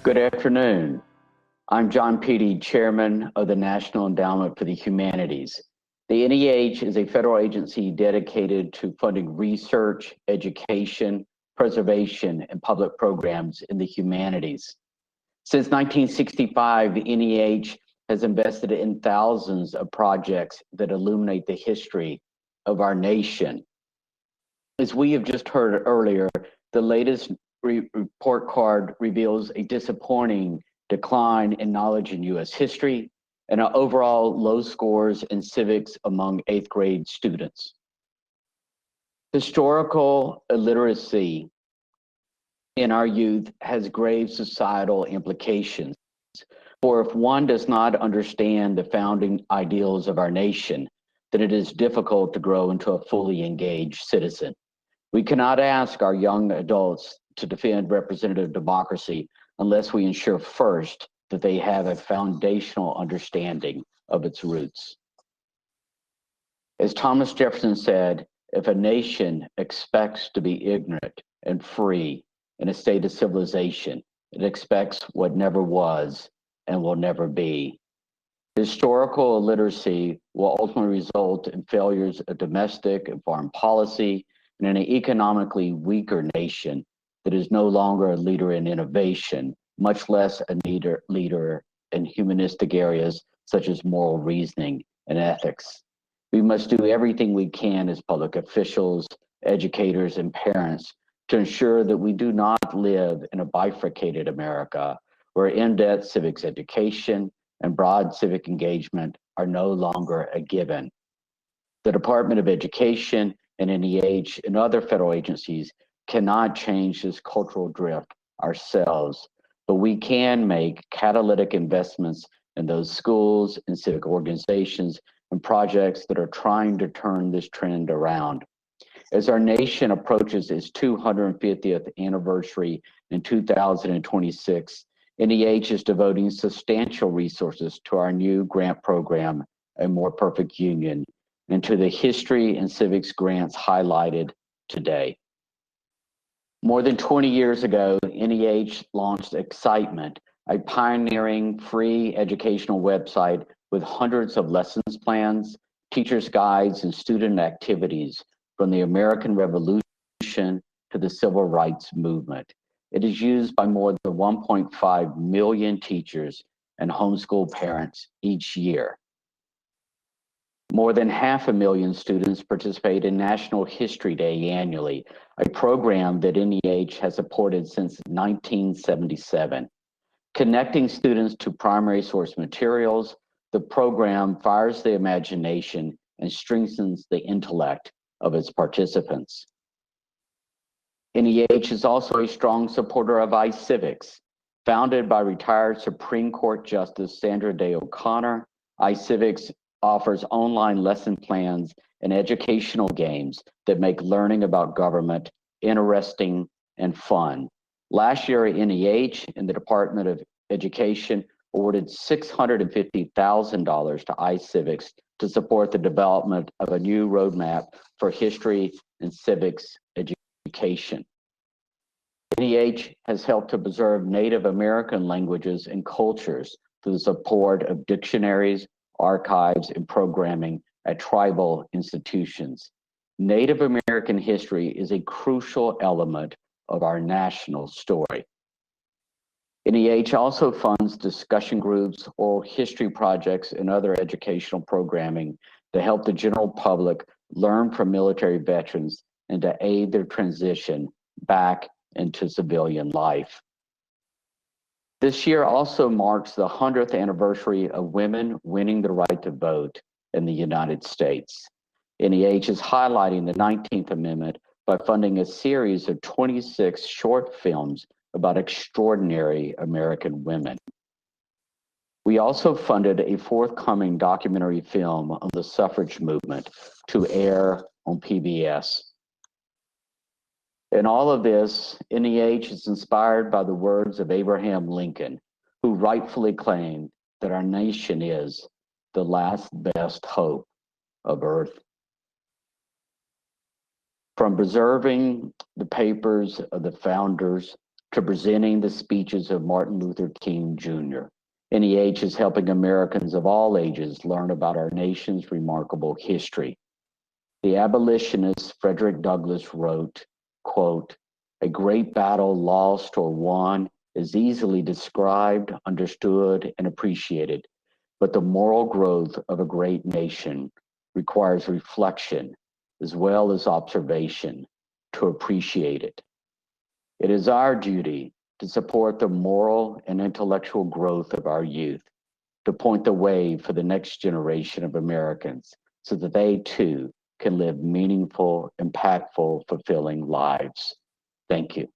Good afternoon. I'm John Peedy, Chairman of the National Endowment for the Humanities. The NEH is a federal agency dedicated to funding research, education, preservation, and public programs in the humanities. Since 1965, the NEH has invested in thousands of projects that illuminate the history of our nation. As we have just heard earlier, the latest report card reveals a disappointing decline in knowledge in U.S. history and overall low scores in civics among 8th grade students. Historical illiteracy in our youth has grave societal implications. For if one does not understand the founding ideals of our nation, then it is difficult to grow into a fully engaged citizen. We cannot ask our young adults to defend representative democracy unless we ensure first that they have a foundational understanding of its roots. As Thomas Jefferson said, if a nation expects to be ignorant and free in a state of civilization, it expects what never was and will never be. Historical illiteracy will ultimately result in failures of domestic and foreign policy and in an economically weaker nation that is no longer a leader in innovation, much less a leader in humanistic areas such as moral reasoning and ethics. We must do everything we can as public officials, educators, and parents to ensure that we do not live in a bifurcated America where in-depth civics education and broad civic engagement are no longer a given. The Department of Education and NEH and other federal agencies cannot change this cultural drift ourselves, but we can make catalytic investments in those schools and civic organizations and projects that are trying to turn this trend around. As our nation approaches its 250th anniversary in 2026, NEH is devoting substantial resources to our new grant program, A More Perfect Union, and to the history and civics grants highlighted today. More than 20 years ago, NEH launched Excitement, a pioneering free educational website with hundreds of lessons plans, teachers' guides, and student activities from the American Revolution to the Civil Rights Movement. It is used by more than 1.5 million teachers and homeschool parents each year. More than 500,000 students participate in National History Day annually, a program that NEH has supported since 1977. Connecting students to primary source materials, the program fires the imagination and strengthens the intellect of its participants. NEH is also a strong supporter of iCivics. Founded by retired Supreme Court Justice Sandra Day O'Connor, iCivics offers online lesson plans and educational games that make learning about government interesting and fun. Last year, NEH and the Department of Education awarded $650,000 to iCivics to support the development of a new roadmap for history and civics education. NEH has helped to preserve Native American languages and cultures through the support of dictionaries, archives, and programming at tribal institutions. Native American history is a crucial element of our national story. NEH also funds discussion groups, oral history projects, and other educational programming to help the general public learn from military veterans and to aid their transition back into civilian life. This year also marks the 100th anniversary of women winning the right to vote in the United States. NEH is highlighting the 19th Amendment by funding a series of 26 short films about extraordinary American women. We also funded a forthcoming documentary film on the suffrage movement to air on PBS. In all of this, NEH is inspired by the words of Abraham Lincoln, who rightfully claimed that our nation is the last best hope of Earth. From preserving the papers of the founders to presenting the speeches of Martin Luther King Jr. NEH is helping Americans of all ages learn about our nation's remarkable history. The abolitionist Frederick Douglass wrote, quote, "A great battle lost or won is easily described, understood, and appreciated, but the moral growth of a great nation requires reflection as well as observation to appreciate it. It is our duty to support the moral and intellectual growth of our youth, to point the way for the next generation of Americans so that they too can live meaningful, impactful, fulfilling lives." Thank you.